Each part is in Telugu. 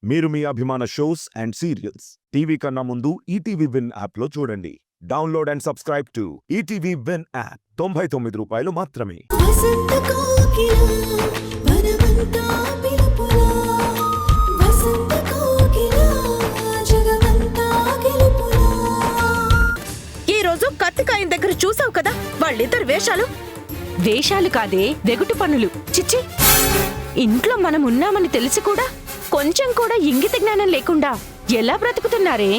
మీరు మీ అభిమాన షోస్ అండ్ సీరియల్స్ టీవీ కన్నా ముందు ఈటీవీ విన్ యాప్లో చూడండి. Download and subscribe to ETV win app. 99 రూపాయలు మాత్రమే. వసంత కోకిల వనమంతా పిలుపులా వసంత కోకిల జగమంతా గెలుపులా. ఈ రోజు కత్తికాయం దగ్గర చూసావు కదా వాళ్ళిద్దరు వేషాలు కాదే వెగుటు పనులు. చిచ్చి, ఇంట్లో మనం ఉన్నామని తెలిసి కూడా కొంచెం కూడా ఇంగిత జ్ఞానం లేకుండా ఎలా బ్రతుకుతున్నారే?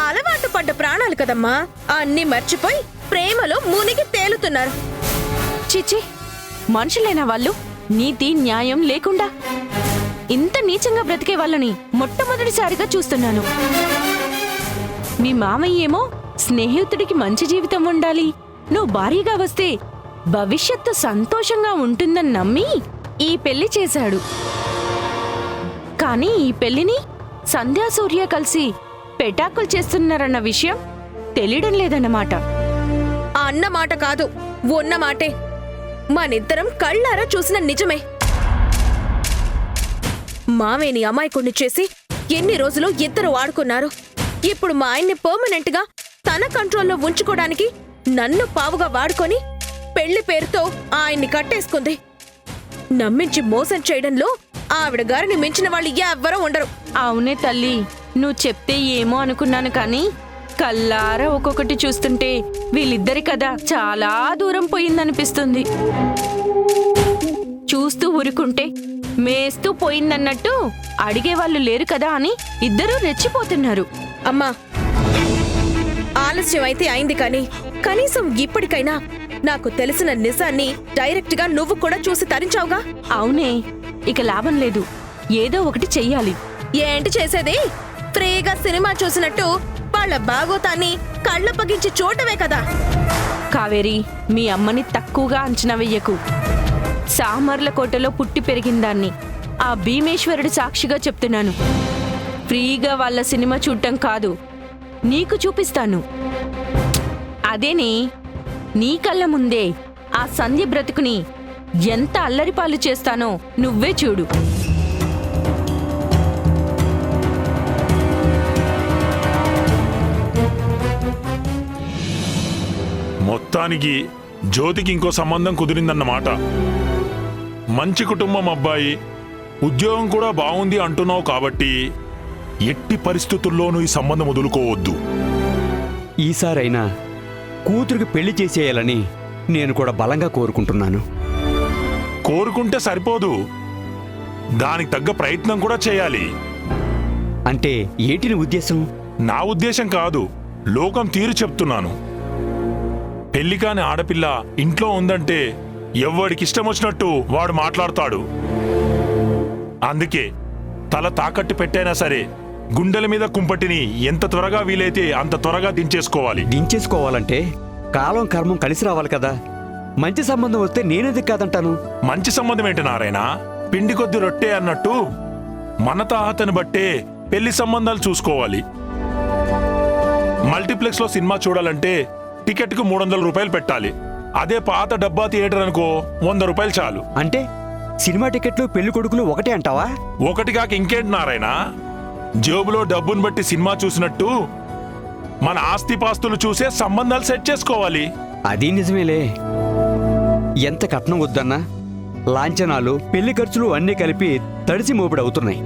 అలవాటు పడ్డ ప్రాణాలు కదమ్మా, అన్నీ మర్చిపోయి ప్రేమలో మునిగి తేలుతున్నారు. చిచ్చి, మనుషులేనా వాళ్ళు? నీతి న్యాయం లేకుండా ఇంత నీచంగా బ్రతికే వాళ్ళని మొట్టమొదటిసారిగా చూస్తున్నాను. మీ మామయ్య ఏమో స్నేహితుడికి మంచి జీవితం ఉండాలి, నువ్వు భారీగా వస్తే భవిష్యత్తు సంతోషంగా ఉంటుందని నమ్మి ఈ పెళ్లి చేశాడు. కానీ ఈ పెళ్లిని సంధ్యా సూర్య కలిసి పెటాకులు చేస్తున్నారన్న విషయం తెలియడం లేదన్నమాట. అన్న మాట కాదు, ఉన్న మాటే మనిద్దరం కళ్ళారా చూసిన నిజమే. మావేని అమాయకుణ్ణి చేసి ఎన్ని రోజులు ఇద్దరు వాడుకున్నారు. ఇప్పుడు మా ఆయన్ని పర్మనెంట్ గా తన కంట్రోల్లో ఉంచుకోవడానికి నన్ను పావుగా వాడుకొని పెళ్లి పేరుతో ఆయన్ని కట్టేసుకుంది. నమ్మించి మోసం చేయడంలో ఆవిడ గారిని మించిన వాళ్ళు ఎవ్వరూ ఉండరు. అవునే తల్లి, నువ్వు చెప్తే ఏమో అనుకున్నాను, కానీ కల్లారా ఒక్కొక్కటి చూస్తుంటే వీళ్ళిద్దరి కదా చాలా దూరం పోయిందనిపిస్తుంది. చూస్తూ ఊరుకుంటే మేస్తూ పోయిందన్నట్టు అడిగేవాళ్ళు లేరు కదా అని ఇద్దరూ రెచ్చిపోతున్నారు. అమ్మా, ఆలస్యం అయితే అయింది, కానీ కనీసం ఇప్పటికైనా నాకు తెలిసిన నిజాన్ని డైరెక్ట్ గా నువ్వు కూడా చూసి తరించావుగా. అవునే, ఇక లాభం లేదు, ఏదో ఒకటి చెయ్యాలి. ఏంటి చేసేది? ఫ్రీగా సినిమా చూసినట్టు వాళ్ళ బాగోతాన్ని కళ్ళప్పగించి చూడటమే కదా. కావేరి, మీ అమ్మని తక్కువగా అంచనా వెయ్యకు. సామర్లకోటలో పుట్టి పెరిగిందాన్ని, ఆ భీమేశ్వరుడి సాక్షిగా చెప్తున్నాను. ఫ్రీగా వాళ్ళ సినిమా చూడటం కాదు, నీకు చూపిస్తాను. అదేనే, నీ కళ్ళ ముందే ఆ సంధ్య బ్రతుకుని ఎంత అల్లరిపాలు చేస్తానో నువ్వే చూడు. మొత్తానికి జ్యోతికి ఇంకో సంబంధం కుదిరిందన్నమాట. మంచి కుటుంబం అబ్బాయి, ఉద్యోగం కూడా బాగుంది అంటున్నావు కాబట్టి ఎట్టి పరిస్థితుల్లోనూ ఈ సంబంధం వదులుకోవద్దు. ఈసారైనా కూతురికి పెళ్లి చేసేయాలని నేను కూడా బలంగా కోరుకుంటున్నాను. కోరుకుంటే సరిపోదు, దానికి తగ్గ ప్రయత్నం కూడా చేయాలి. అంటే ఏంటి నీ ఉద్దేశం? నా ఉద్దేశం కాదు, లోకం తీరు చెప్తున్నాను. పెళ్లి కాని ఆడపిల్ల ఇంట్లో ఉందంటే ఎవ్వడికిష్టం వచ్చినట్టు వాడు మాట్లాడతాడు. అందుకే తల తాకట్టు పెట్టైనా సరే గుండెల మీద కుంపటిని ఎంత త్వరగా వీలైతే అంత త్వరగా దించేసుకోవాలి. దించేసుకోవాలంటే కాలం కర్మం కలిసి రావాలి కదా. మంచి సంబంధం వస్తే నేనెందుకు కాదంటాను? మంచి సంబంధం ఏంటి నారాయణ? పిండి కొద్ది రొట్టె అన్నట్టు మన తాహతని బట్టే పెళ్లి సంబంధాలు చూసుకోవాలి. మల్టీప్లెక్స్ లో సినిమా చూడాలంటే టికెట్ కు 300 రూపాయలు పెట్టాలి. అదే పాత డబ్బా థియేటర్ అనుకో 100 రూపాయలు చాలు. అంటే సినిమా టికెట్లు పెళ్లి కొడుకులు ఒకటే అంటావా? ఒకటి కాక ఇంకేంటి నారాయణ? జేబులో డబ్బును బట్టి సినిమా చూసినట్టు మన ఆస్తిపాస్తులు చూసే సంబంధాలు సెట్ చేసుకోవాలి. అది నిజమేలే. ఎంత కట్నం వద్దన్నా లాంఛనాలు పెళ్లి ఖర్చులు అన్నీ కలిపి తడిసి మోపిడవుతున్నాయి.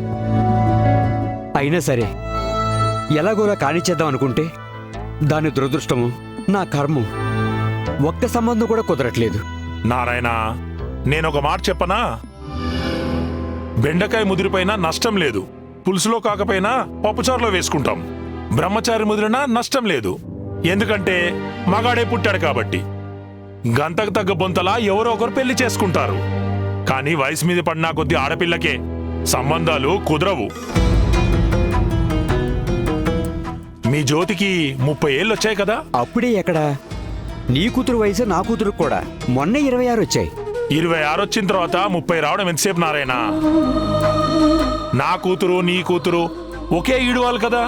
అయినా సరే ఎలాగోలా కానిచ్చేద్దాం అనుకుంటే దాని దురదృష్టము, నా కర్మం, ఒక్క సంబంధం కూడా కుదరట్లేదు. నారాయణ, నేనొక మాట చెప్పనా? బెండకాయ ముదిరిపోయినా నష్టం లేదు, పులుసులో కాకపోయినా పప్పుచారులో వేసుకుంటాం. బ్రహ్మచారి ముదిరినా నష్టం లేదు, ఎందుకంటే మగాడే పుట్టాడు కాబట్టి. గంతకు తగ్గ బొంతలా ఎవరో ఒకరు పెళ్లి చేసుకుంటారు. కానీ వయసు మీద పడినా కొద్ది ఆడపిల్లకే సంబంధాలు కుదరవు. మీ జ్యోతికి 30 ఏళ్ళు వచ్చాయి కదా? అప్పుడే ఎక్కడా? నీ కూతురు వయసు నా కూతురు కూడా మొన్న 26 వచ్చాయి. 26 వచ్చిన తర్వాత 30 రావడం ఎంతసేపు నారాయణ? నా కూతురు నీ కూతురు ఒకే ఈడువాలి కదా.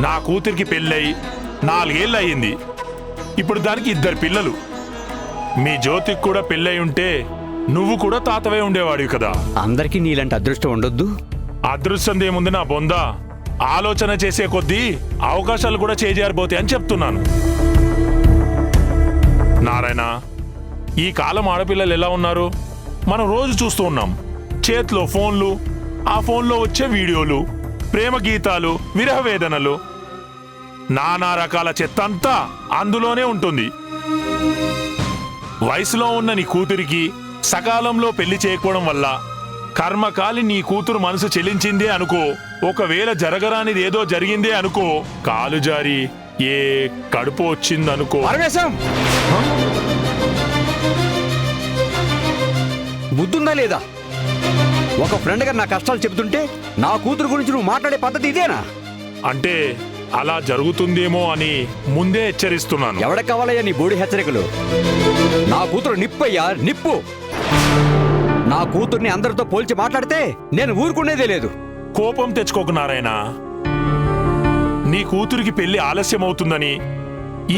నా కూతురికి పెళ్ళై 4 ఏళ్ళు అయ్యింది, ఇప్పుడు దానికి 2 పిల్లలు. మీ జ్యోతికి కూడా పెళ్ళై ఉంటే నువ్వు కూడా తాతవే ఉండేవాడివి కదా. అందరికీ నీలాంటి అదృష్టం ఉండొద్దు. అదృష్టందేముంది నా బొంద, ఆలోచన చేసే కొద్దీ అవకాశాలు కూడా చేజారిపోతాయి అని చెప్తున్నాను. నారాయణ, ఈ కాలం ఆడపిల్లలు ఎలా ఉన్నారు మనం రోజు చూస్తూ ఉన్నాం. చేతిలో ఫోన్లు, ఆ ఫోన్లో వచ్చే వీడియోలు, ప్రేమ గీతాలు, విరహ వేదనలు, నానా రకాల చెత్త అంతా అందులోనే ఉంటుంది. వయసులో ఉన్న నీ కూతురికి సకాలంలో పెళ్లి చేయకపోవడం వల్ల కర్మకాలి నీ కూతురు మనసు చెలించిందే అనుకో, ఒకవేళ జరగరానిది ఏదో జరిగిందే అనుకో, కాలు జారి ఏ కడుపు వచ్చిందనుకో. పరమేశం, బుద్ధుందా లేదా? ఒక ఫ్రెండ్ గా నా కష్టాలు చెబుతుంటే నా కూతురు గురించి నువ్వు మాట్లాడే పద్ధతి ఇదేనా? అంటే అలా జరుగుతుందేమో అని ముందే హెచ్చరిస్తున్నాను. ఎవరికి కావాలయ్యా నీ బోడి హెచ్చరికలు? నా కూతురు నిప్పయ్యా, నిప్పు. నా కూతుర్ని అందరితో పోల్చి మాట్లాడితే నేను ఊరుకునేదే లేదు. కోపం తెచ్చుకోకు నారాయణ. నీ కూతురికి పెళ్లి ఆలస్యం అవుతుందని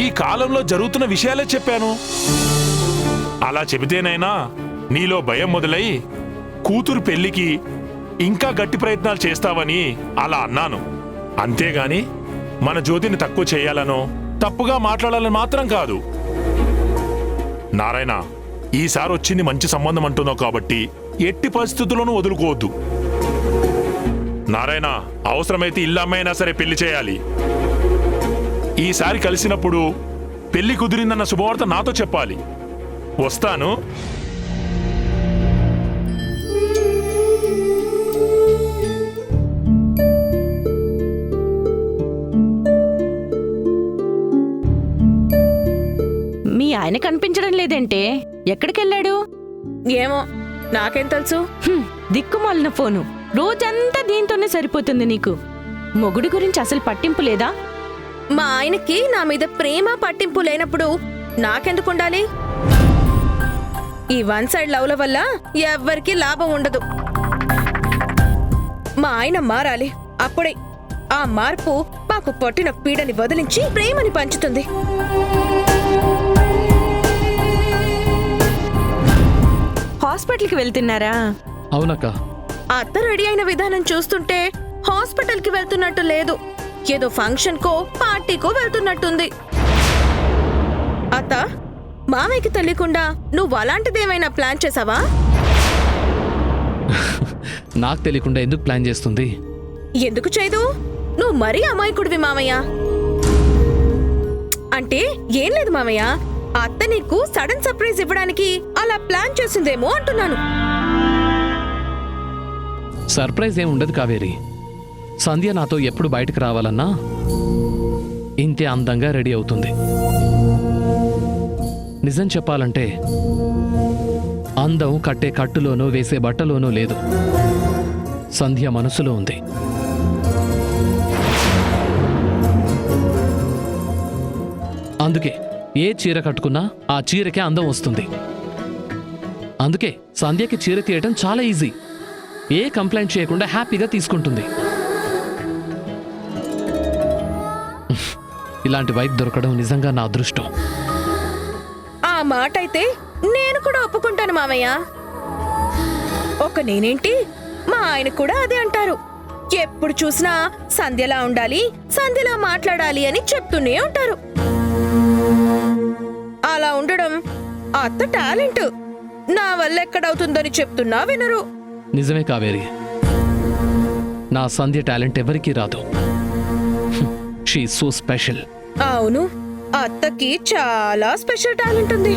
ఈ కాలంలో జరుగుతున్న విషయాలే చెప్పాను. అలా చెబితేనైనా నీలో భయం మొదలై కూతురు పెళ్లికి ఇంకా గట్టి ప్రయత్నాలు చేస్తావని అలా అన్నాను. అంతేగాని మన జ్యోతిని తక్కువ చేయాలనో తప్పుగా మాట్లాడాలని మాత్రం కాదు. నారాయణ, ఈసారి వచ్చింది మంచి సంబంధం అంటున్నావు కాబట్టి ఎట్టి పరిస్థితుల్లోనూ వదులుకోవద్దు. నారాయణ, అవసరమైతే ఇల్లమ్మైనా సరే పెళ్లి చేయాలి. ఈసారి కలిసినప్పుడు పెళ్లి కుదిరిందన్న శుభవార్త నాతో చెప్పాలి. వస్తాను. మీ ఆయన కనిపించడం లేదంటే ఎక్కడికెళ్ళాడు? ఏమో నాకేం తెలుసు. దిక్కుమాలిన ఫోను, రోజంతా దీంతోనే సరిపోతుంది నీకు. మొగుడి గురించి అసలు పట్టింపు లేదా? మా ఆయనకి నా మీద ప్రేమ పట్టింపు లేనప్పుడు నాకెందుకు ఉండాలి? ఈ వన్ సైడ్ లవ్ల వల్ల ఎవ్వరికీ లాభం ఉండదు. మా ఆయన మారాలి. అప్పుడే ఆ మార్పు మాకు పట్టిన పీడని వదిలించి ప్రేమని పంచుతుంది. హాస్పిటల్కి వెళ్తున్నారా? అవునక్క. అత్త రెడీ అయిన విధానం చూస్తుంటే హాస్పిటల్ కి వెళ్తున్నట్టు లేదు, ఏదో ఫంక్షన్ కో పార్టీకో వెళ్తున్నట్టుంది. అత్త, మామయ్యకి తెలియకుండా నువ్వు అలాంటిదేమైనా ప్లాన్ చేసావా? నాకు తెలియకుండా ఎందుకు ప్లాన్ చేస్తుంది? ఎందుకు చేయదు? నువ్వు మరీ అమాయకుడివి మామయ్య. అంటే ఏం లేదు మామయ్య, అత్త నీకు సడన్ సర్ప్రైజ్ ఇవ్వడానికి అలా ప్లాన్ చేసిందేమో అంటున్నాను. సర్ప్రైజ్ ఏం ఉండదు కావేరి. సంధ్య నాతో ఎప్పుడు బయటకు రావాలన్నా ఇంతే అందంగా రెడీ అవుతుంది. నిజం చెప్పాలంటే అందం కట్టే కట్టులోనో వేసే బట్టలోనో లేదు, సంధ్య మనసులో ఉంది. అందుకే ఏ చీర కట్టుకున్నా ఆ చీరకే అందం వస్తుంది. అందుకే సంధ్యకి చీర తీయటం చాలా ఈజీ. ఏ కంప్లైంట్ చేయకుండా హ్యాపీగా తీసుకుంటుంది. ఇలాంటి వైఫ్ దొరకడం నిజంగా నా అదృష్టం. ఆ మాట అయితే నేను కూడా ఒప్పుకుంటాను మామయ్య. ఒక నేనేంటి, మా ఆయన కూడా అదే అంటారు. ఎప్పుడు చూసినా సంధ్యలా ఉండాలి, సంధ్యలా మాట్లాడాలి అని చెప్తూనే ఉంటారు. అలా ఉండడం అత్త టాలెంట్. నా వల్ల ఎక్కడవుతుందని చెప్తున్నా వినరు. నిజమే కావేరి, నా సంధ్య టాలెంట్ ఎవరికీ రాదు. She so special. అవును, అత్తకి చాలా స్పెషల్ టాలెంట్ ఉంది.